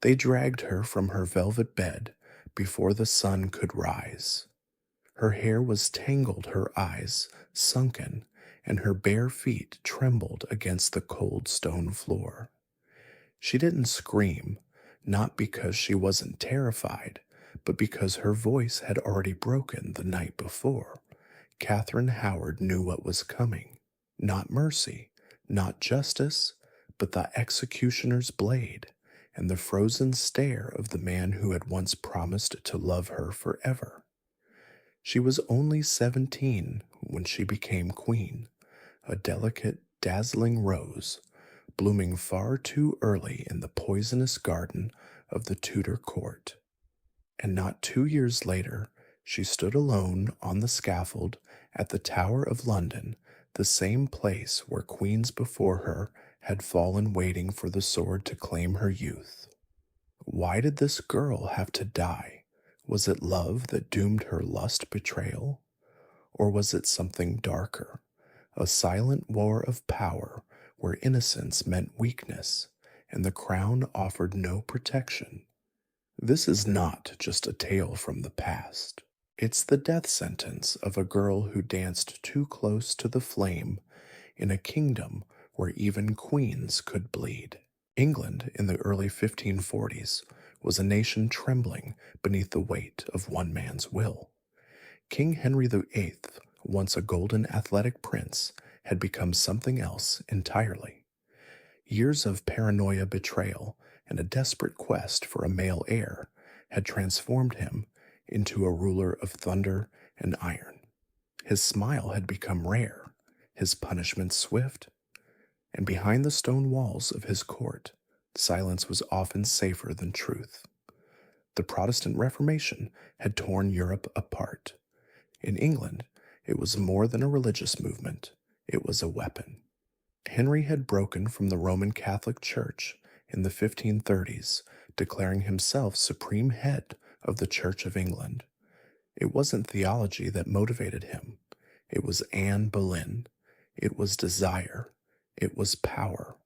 They dragged her from her velvet bed before the sun could rise. Her hair was tangled, her eyes sunken, and her bare feet trembled against the cold stone floor. She didn't scream, not because she wasn't terrified, but because her voice had already broken the night before. Catherine Howard knew what was coming. Not mercy, not justice, but the executioner's blade and the frozen stare of the man who had once promised to love her forever. She was only 17 when she became queen, a delicate, dazzling rose, blooming far too early in the poisonous garden of the Tudor court. And not 2 years later, she stood alone on the scaffold at the Tower of London, the same place where queens before her had fallen waiting for the sword to claim her youth. Why did this girl have to die? Was it love that doomed her lust betrayal? Or was it something darker, a silent war of power where innocence meant weakness and the crown offered no protection? This is not just a tale from the past. It's the death sentence of a girl who danced too close to the flame in a kingdom where even queens could bleed. England in the early 1540s was a nation trembling beneath the weight of one man's will. King Henry VIII, once a golden athletic prince, had become something else entirely. Years of paranoia, betrayal, and a desperate quest for a male heir had transformed him into a ruler of thunder and iron. His smile had become rare, his punishment swift, and behind the stone walls of his court, silence was often safer than truth. The Protestant Reformation had torn Europe apart. In England, it was more than a religious movement, it was a weapon. Henry had broken from the Roman Catholic Church in the 1530s, declaring himself supreme head of the Church of England. It wasn't theology that motivated him. It was Anne Boleyn. It was desire. It was power.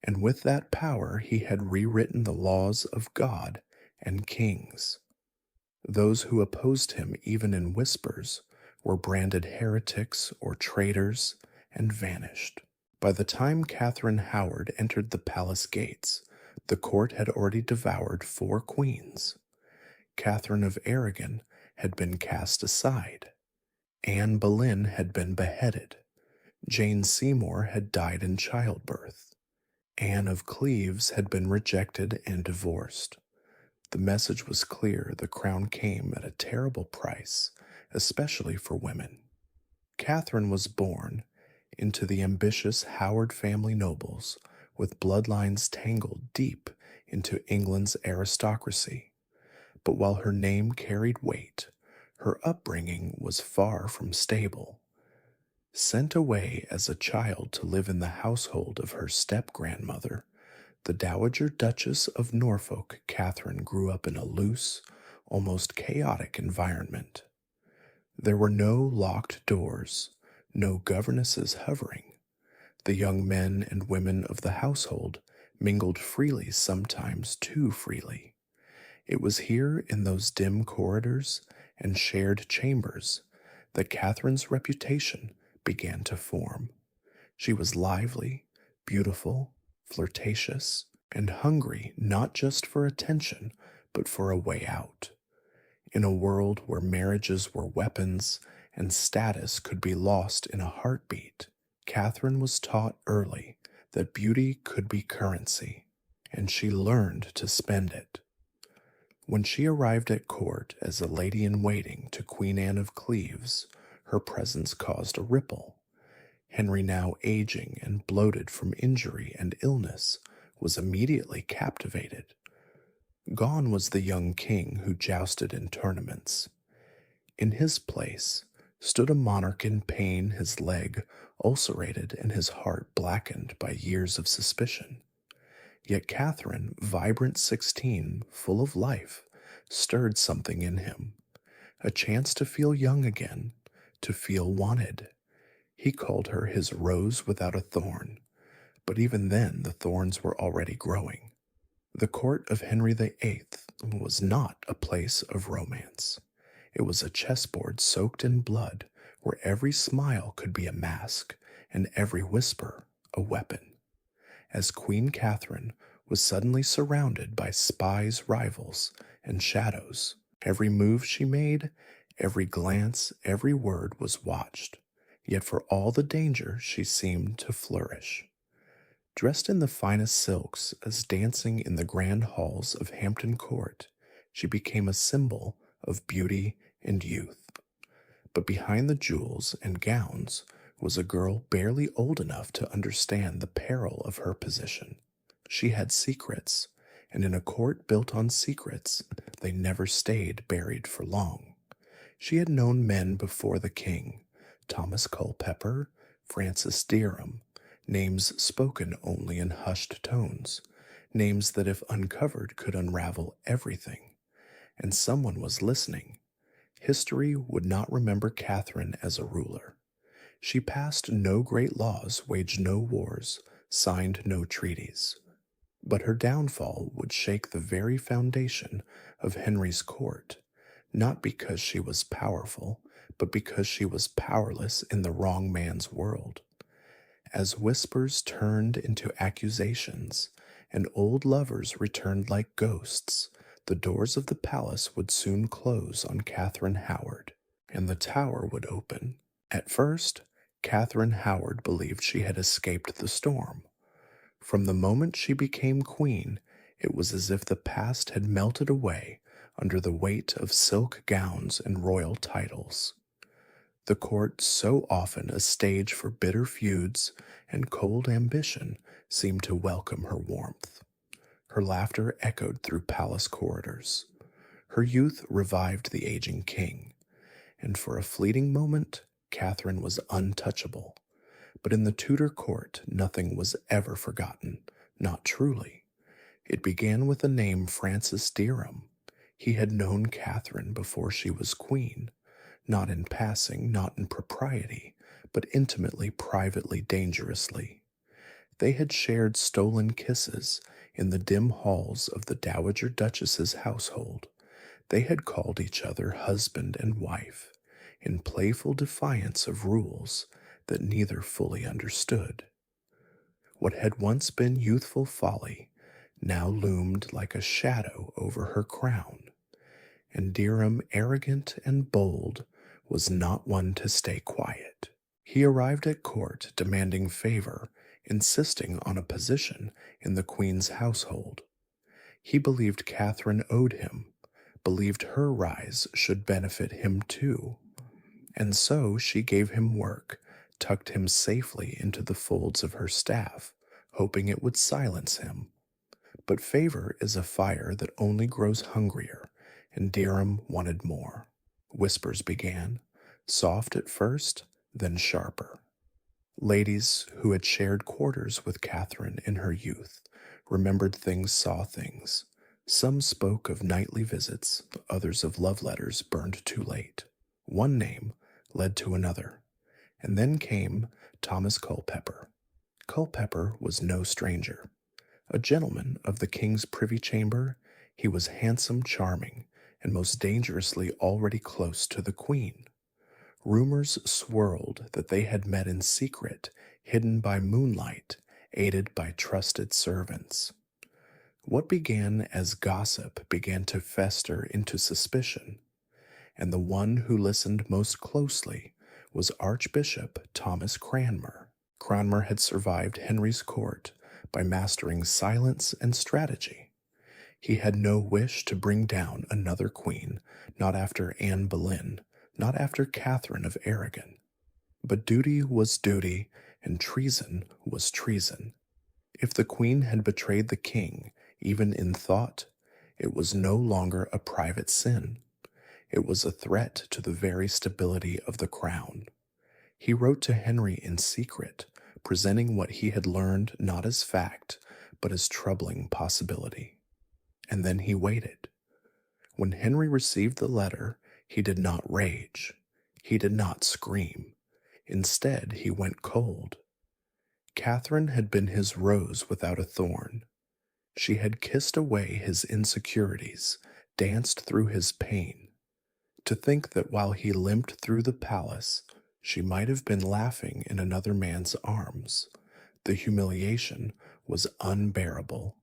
And with that power, he had rewritten the laws of God and kings. Those who opposed him, even in whispers, were branded heretics or traitors and vanished. By the time Catherine Howard entered the palace gates, the court had already devoured 4 queens. Catherine of Aragon had been cast aside. Anne Boleyn had been beheaded. Jane Seymour had died in childbirth. Anne of Cleves had been rejected and divorced. The message was clear: the crown came at a terrible price, especially for women. Catherine was born into the ambitious Howard family nobles, with bloodlines tangled deep into England's aristocracy. But while her name carried weight, her upbringing was far from stable. Sent away as a child to live in the household of her step-grandmother, the Dowager Duchess of Norfolk, Catherine grew up in a loose, almost chaotic environment. There were no locked doors, no governesses hovering. The young men and women of the household mingled freely, sometimes too freely. It was here in those dim corridors and shared chambers that Catherine's reputation began to form. She was lively, beautiful, flirtatious, and hungry not just for attention, but for a way out. In a world where marriages were weapons and status could be lost in a heartbeat, Catherine was taught early that beauty could be currency, and she learned to spend it. When she arrived at court as a lady-in-waiting to Queen Anne of Cleves, her presence caused a ripple. Henry, now aging and bloated from injury and illness, was immediately captivated. Gone was the young king who jousted in tournaments. In his place stood a monarch in pain, his leg ulcerated and his heart blackened by years of suspicion. Yet Catherine, vibrant 16, full of life, stirred something in him. A chance to feel young again, to feel wanted. He called her his rose without a thorn, but even then the thorns were already growing. The court of Henry VIII was not a place of romance. It was a chessboard soaked in blood where every smile could be a mask and every whisper a weapon. As Queen Catherine was suddenly surrounded by spies, rivals, and shadows, every move she made, every glance, every word was watched. Yet for all the danger, she seemed to flourish. Dressed in the finest silks, as dancing in the grand halls of Hampton Court, she became a symbol of beauty and youth. But behind the jewels and gowns was a girl barely old enough to understand the peril of her position. She had secrets, and in a court built on secrets, they never stayed buried for long. She had known men before the king, Thomas Culpeper, Francis Dereham, names spoken only in hushed tones, names that if uncovered could unravel everything. And someone was listening. History would not remember Catherine as a ruler. She passed no great laws, waged no wars, signed no treaties. But her downfall would shake the very foundation of Henry's court, not because she was powerful, but because she was powerless in the wrong man's world. As whispers turned into accusations, and old lovers returned like ghosts, the doors of the palace would soon close on Catherine Howard, and the tower would open. At first, Catherine Howard believed she had escaped the storm. From the moment she became queen, it was as if the past had melted away under the weight of silk gowns and royal titles. The court, so often a stage for bitter feuds and cold ambition, seemed to welcome her warmth. Her laughter echoed through palace corridors. Her youth revived the aging king, and for a fleeting moment, Catherine was untouchable. But in the Tudor court, nothing was ever forgotten, not truly. It began with the name Francis Dereham. He had known Catherine before she was queen, not in passing, not in propriety, but intimately, privately, dangerously. They had shared stolen kisses in the dim halls of the Dowager Duchess's household. They had called each other husband and wife, in playful defiance of rules that neither fully understood. What had once been youthful folly now loomed like a shadow over her crown, and Dereham, arrogant and bold, was not one to stay quiet. He arrived at court demanding favor, insisting on a position in the Queen's household. He believed Catherine owed him, believed her rise should benefit him too. And so she gave him work, tucked him safely into the folds of her staff, hoping it would silence him. But favor is a fire that only grows hungrier, and Dereham wanted more. Whispers began, soft at first, then sharper. Ladies who had shared quarters with Catherine in her youth remembered things, saw things. Some spoke of nightly visits, others of love letters burned too late. One name led to another, and then came Thomas Culpeper. Culpeper was no stranger. A gentleman of the king's privy chamber, he was handsome, charming, and most dangerously already close to the queen. Rumors swirled that they had met in secret, hidden by moonlight, aided by trusted servants. What began as gossip began to fester into suspicion, and the one who listened most closely was Archbishop Thomas Cranmer. Cranmer had survived Henry's court by mastering silence and strategy. He had no wish to bring down another queen, not after Anne Boleyn, not after Catherine of Aragon. But duty was duty, and treason was treason. If the queen had betrayed the king, even in thought, it was no longer a private sin. It was a threat to the very stability of the crown. He wrote to Henry in secret, presenting what he had learned not as fact, but as troubling possibility. And then he waited. When Henry received the letter, he did not rage. He did not scream. Instead, he went cold. Catherine had been his rose without a thorn. She had kissed away his insecurities, danced through his pain. To think that while he limped through the palace, she might have been laughing in another man's arms. The humiliation was unbearable.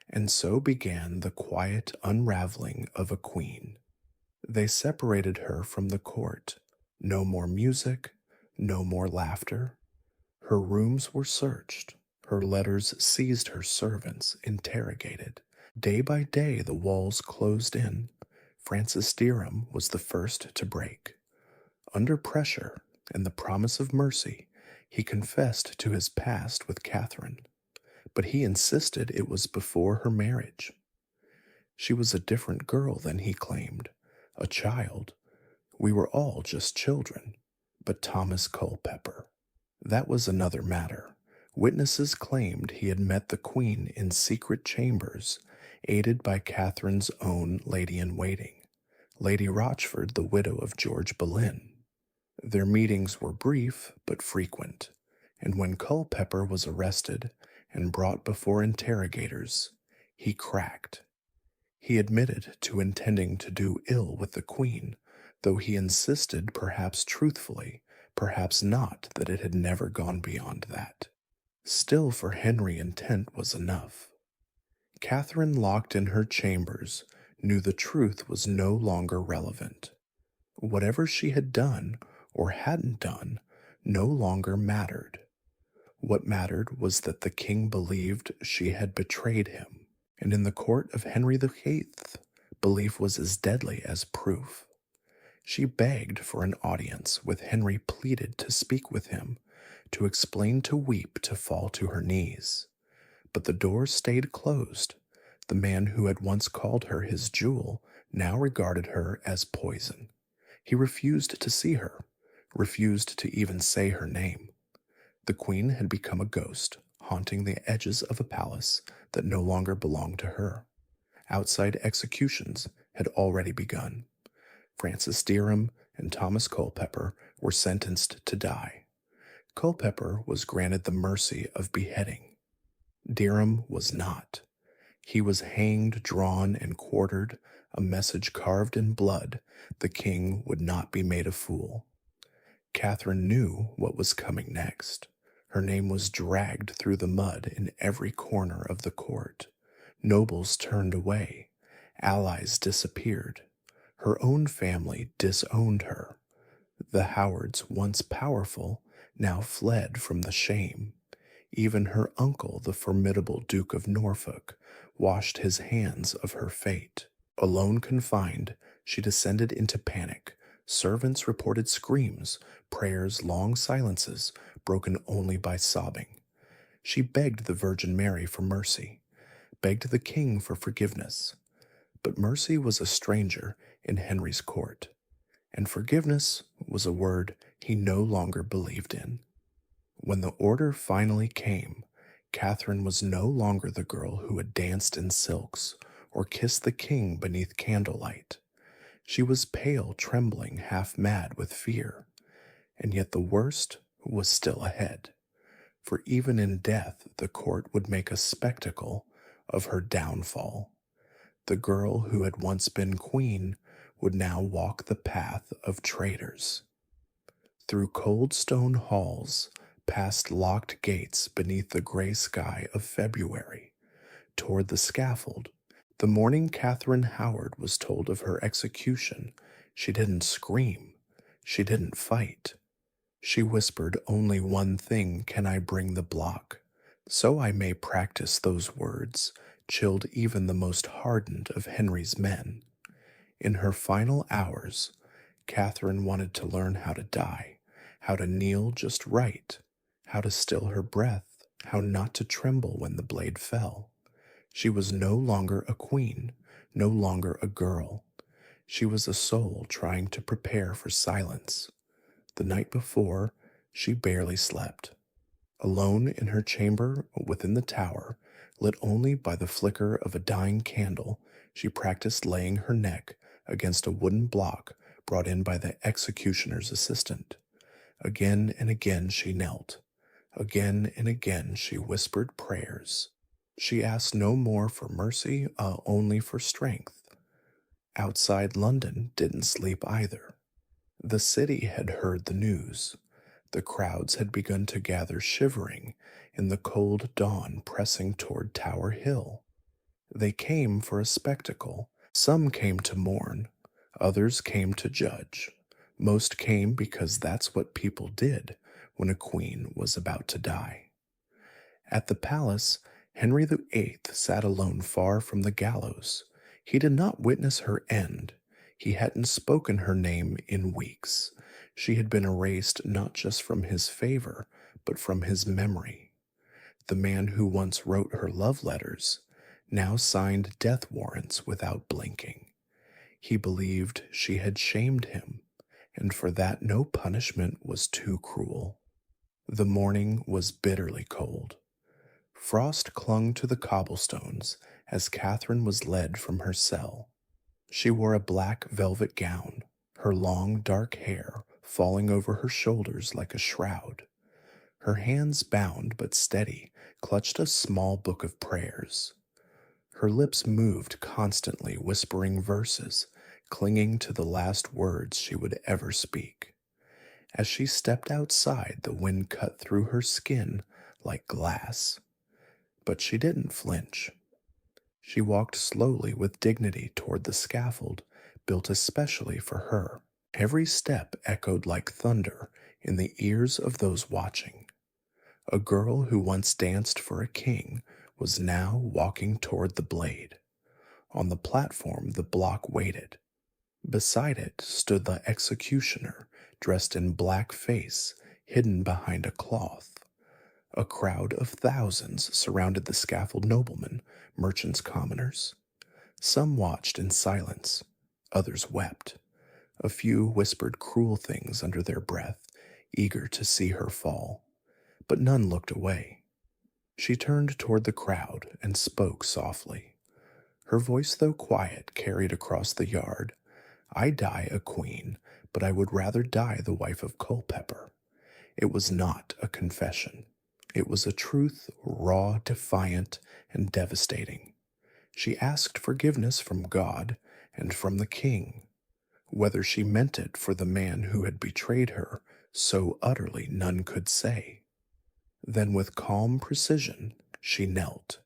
And so began the quiet unraveling of a queen. They separated her from the court. No more music, no more laughter. Her rooms were searched. Her letters seized, her servants interrogated. Day by day the walls closed in. Francis Dereham was the first to break. Under pressure and the promise of mercy, he confessed to his past with Catherine, but he insisted it was before her marriage. She was a different girl than he claimed, a child. We were all just children. But Thomas Culpeper, that was another matter. Witnesses claimed he had met the Queen in secret chambers, aided by Catherine's own lady-in-waiting, Lady Rochford, the widow of George Boleyn. Their meetings were brief but frequent, and when Culpeper was arrested and brought before interrogators, he cracked. He admitted to intending to do ill with the Queen, though he insisted, perhaps truthfully, perhaps not, that it had never gone beyond that. Still, for Henry, intent was enough. Catherine, locked in her chambers, knew the truth was no longer relevant. Whatever she had done or hadn't done no longer mattered. What mattered was that the king believed she had betrayed him, and in the court of Henry VIII, belief was as deadly as proof. She begged for an audience with Henry, pleaded to speak with him, to explain, to weep, to fall to her knees. But the door stayed closed. The man who had once called her his jewel now regarded her as poison. He refused to see her, refused to even say her name. The Queen had become a ghost, haunting the edges of a palace that no longer belonged to her. Outside executions had already begun. Francis Dereham and Thomas Culpeper were sentenced to die. Culpeper was granted the mercy of beheading. Dereham was not. He was hanged, drawn, and quartered, a message carved in blood: the king would not be made a fool. Catherine knew what was coming next. Her name was dragged through the mud in every corner of the court. Nobles turned away. Allies disappeared. Her own family disowned her. The Howards, once powerful, now fled from the shame. Even her uncle, the formidable Duke of Norfolk, washed his hands of her fate. Alone, confined, she descended into panic. Servants reported screams, prayers, long silences, broken only by sobbing. She begged the Virgin Mary for mercy, begged the king for forgiveness. But mercy was a stranger in Henry's court, and forgiveness was a word he no longer believed in. When the order finally came, Catherine was no longer the girl who had danced in silks or kissed the king beneath candlelight. She was pale, trembling, half mad with fear, and yet the worst was still ahead, for even in death the court would make a spectacle of her downfall. The girl who had once been queen would now walk the path of traitors. Through cold stone halls, past locked gates beneath the gray sky of February, toward the scaffold. The morning Catherine Howard was told of her execution, she didn't scream, she didn't fight. She whispered, "Only one thing can I bring the block, so I may practice those words," chilled even the most hardened of Henry's men. In her final hours, Catherine wanted to learn how to die, how to kneel just right, how to still her breath, how not to tremble when the blade fell. She was no longer a queen, no longer a girl. She was a soul trying to prepare for silence. The night before, she barely slept. Alone in her chamber within the tower, lit only by the flicker of a dying candle, she practiced laying her neck against a wooden block brought in by the executioner's assistant. Again and again she knelt. Again and again she whispered prayers. She asked no more for mercy, only for strength. Outside London didn't sleep either. The city had heard the news. The crowds had begun to gather shivering in the cold dawn pressing toward Tower Hill. They came for a spectacle. Some came to mourn, others came to judge. Most came because that's what people did when a queen was about to die. At the palace, Henry VIII sat alone far from the gallows. He did not witness her end. He hadn't spoken her name in weeks. She had been erased not just from his favor, but from his memory. The man who once wrote her love letters now signed death warrants without blinking. He believed she had shamed him, and for that no punishment was too cruel. The morning was bitterly cold. Frost clung to the cobblestones as Catherine was led from her cell. She wore a black velvet gown, her long dark hair falling over her shoulders like a shroud. Her hands, bound but steady, clutched a small book of prayers. Her lips moved constantly, whispering verses, clinging to the last words she would ever speak. As she stepped outside, the wind cut through her skin like glass. But she didn't flinch. She walked slowly with dignity toward the scaffold built especially for her. Every step echoed like thunder in the ears of those watching. A girl who once danced for a king was now walking toward the blade. On the platform, the block waited. Beside it stood the executioner, dressed in black face, hidden behind a cloth. A crowd of thousands surrounded the scaffold noblemen, merchants, commoners. Some watched in silence, others wept. A few whispered cruel things under their breath, eager to see her fall. But none looked away. She turned toward the crowd and spoke softly. Her voice, though quiet, carried across the yard. "I die a queen, but I would rather die the wife of Culpeper." It was not a confession. It was a truth, raw, defiant, and devastating. She asked forgiveness from God and from the king. Whether she meant it for the man who had betrayed her so utterly none could say. Then with calm precision she knelt.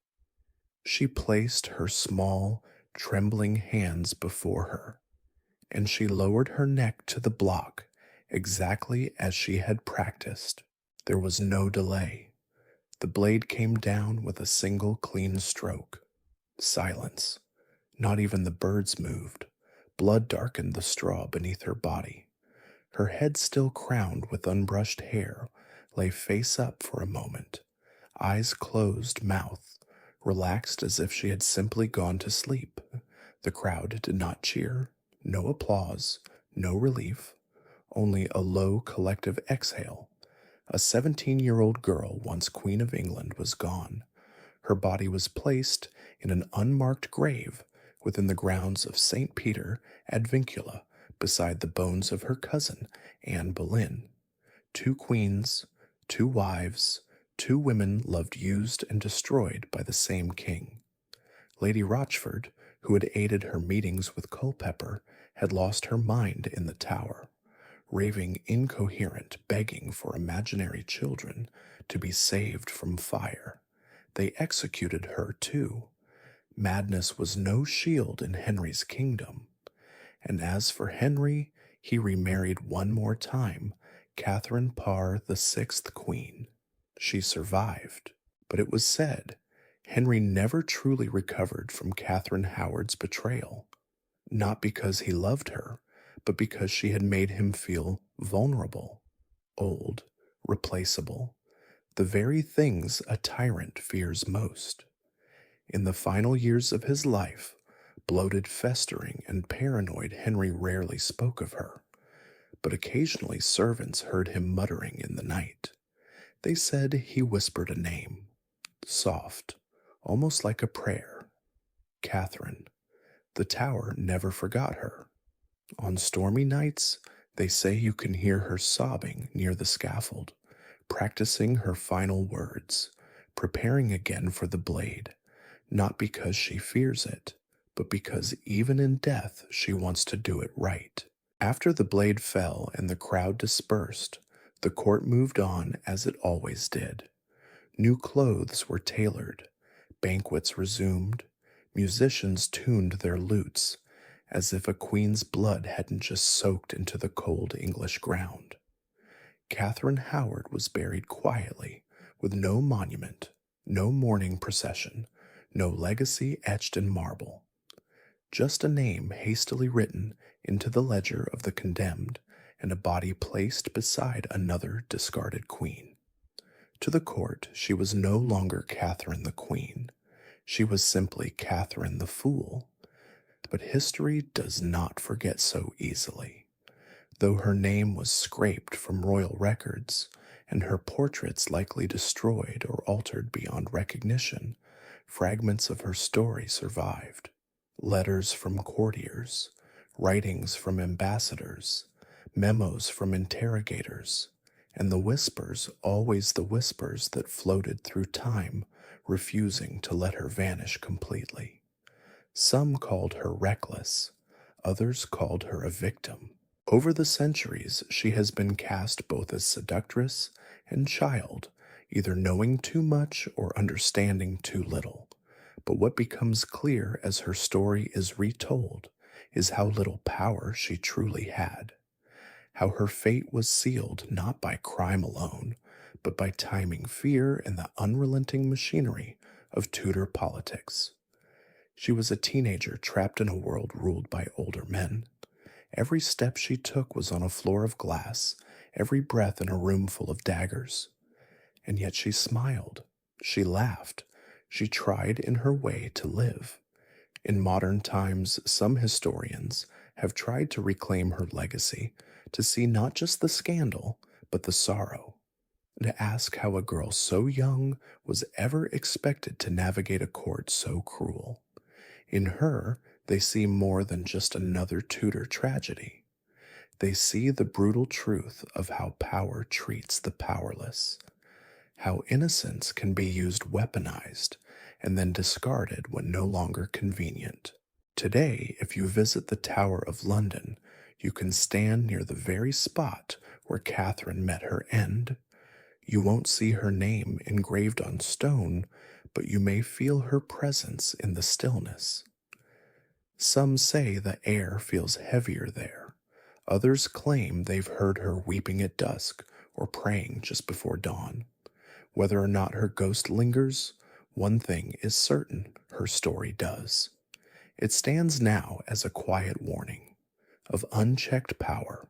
She placed her small, trembling hands before her, and she lowered her neck to the block exactly as she had practiced. There was no delay. The blade came down with a single clean stroke. Silence. Not even the birds moved. Blood darkened the straw beneath her body. Her head, still crowned with unbrushed hair, lay face up for a moment, eyes closed, mouth relaxed as if she had simply gone to sleep. The crowd did not cheer, no applause, no relief, only a low collective exhale. A 17-year-old girl, once Queen of England, was gone. Her body was placed in an unmarked grave within the grounds of St. Peter ad Vincula, beside the bones of her cousin, Anne Boleyn. 2 queens, 2 wives, 2 women loved, used, and destroyed by the same king. Lady Rochford, who had aided her meetings with Culpeper, had lost her mind in the Tower, raving incoherent, begging for imaginary children to be saved from fire. They executed her too. Madness was no shield in Henry's kingdom. And as for Henry, he remarried one more time, Catherine Parr, the 6th queen. She survived, but it was said Henry never truly recovered from Catherine Howard's betrayal, not because he loved her, but because she had made him feel vulnerable, old, replaceable, the very things a tyrant fears most. In the final years of his life, bloated, festering, and paranoid, Henry rarely spoke of her, but occasionally servants heard him muttering in the night. They said he whispered a name, soft, almost like a prayer. Catherine. The Tower never forgot her. On stormy nights, they say you can hear her sobbing near the scaffold, practicing her final words, preparing again for the blade, not because she fears it, but because even in death she wants to do it right. After the blade fell and the crowd dispersed, the court moved on as it always did. New clothes were tailored, banquets resumed, musicians tuned their lutes, as if a queen's blood hadn't just soaked into the cold English ground. Catherine Howard was buried quietly, with no monument, no mourning procession, no legacy etched in marble. Just a name hastily written into the ledger of the condemned, and a body placed beside another discarded queen. To the court, she was no longer Catherine the Queen. She was simply Catherine the Fool. But history does not forget so easily. Though her name was scraped from royal records, and her portraits likely destroyed or altered beyond recognition, fragments of her story survived. Letters from courtiers, writings from ambassadors, memos from interrogators, and the whispers, always the whispers that floated through time, refusing to let her vanish completely. Some called her reckless, others called her a victim. Over the centuries, she has been cast both as seductress and child, either knowing too much or understanding too little. But what becomes clear as her story is retold is how little power she truly had, how her fate was sealed not by crime alone, but by timing fear and the unrelenting machinery of Tudor politics. She was a teenager trapped in a world ruled by older men. Every step she took was on a floor of glass, every breath in a room full of daggers. And yet she smiled, she laughed, she tried in her way to live. In modern times, some historians have tried to reclaim her legacy, to see not just the scandal, but the sorrow, to ask how a girl so young was ever expected to navigate a court so cruel. In her, they see more than just another Tudor tragedy. They see the brutal truth of how power treats the powerless, how innocence can be used weaponized and then discarded when no longer convenient. Today, if you visit the Tower of London, you can stand near the very spot where Catherine met her end. You won't see her name engraved on stone, but you may feel her presence in the stillness. Some say the air feels heavier there. Others claim they've heard her weeping at dusk or praying just before dawn. Whether or not her ghost lingers, one thing is certain: her story does. It stands now as a quiet warning of unchecked power,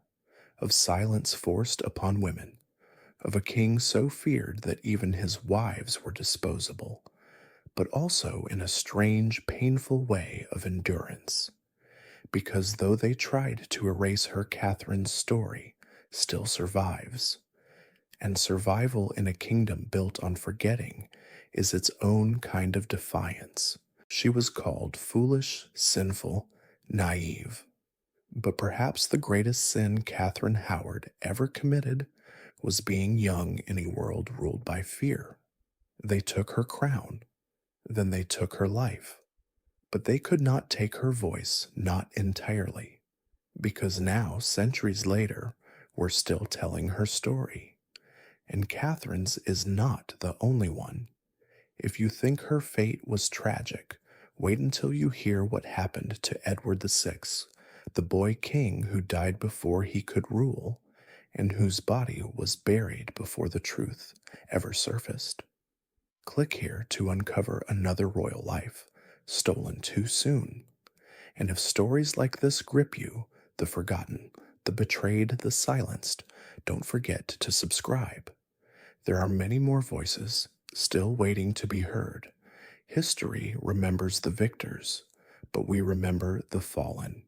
of silence forced upon women, of a king so feared that even his wives were disposable, but also in a strange, painful way of endurance. Because though they tried to erase her, Catherine's story still survives. And survival in a kingdom built on forgetting is its own kind of defiance. She was called foolish, sinful, naive. But perhaps the greatest sin Catherine Howard ever committed was being young in a world ruled by fear. They took her crown, then they took her life. But they could not take her voice, not entirely, because now, centuries later, we're still telling her story. And Catherine's is not the only one. If you think her fate was tragic, wait until you hear what happened to Edward VI, the boy king who died before he could rule, and whose body was buried before the truth ever surfaced. Click here to uncover another royal life, stolen too soon. And if stories like this grip you, the forgotten, the betrayed, the silenced, don't forget to subscribe. There are many more voices still waiting to be heard. History remembers the victors, but we remember the fallen.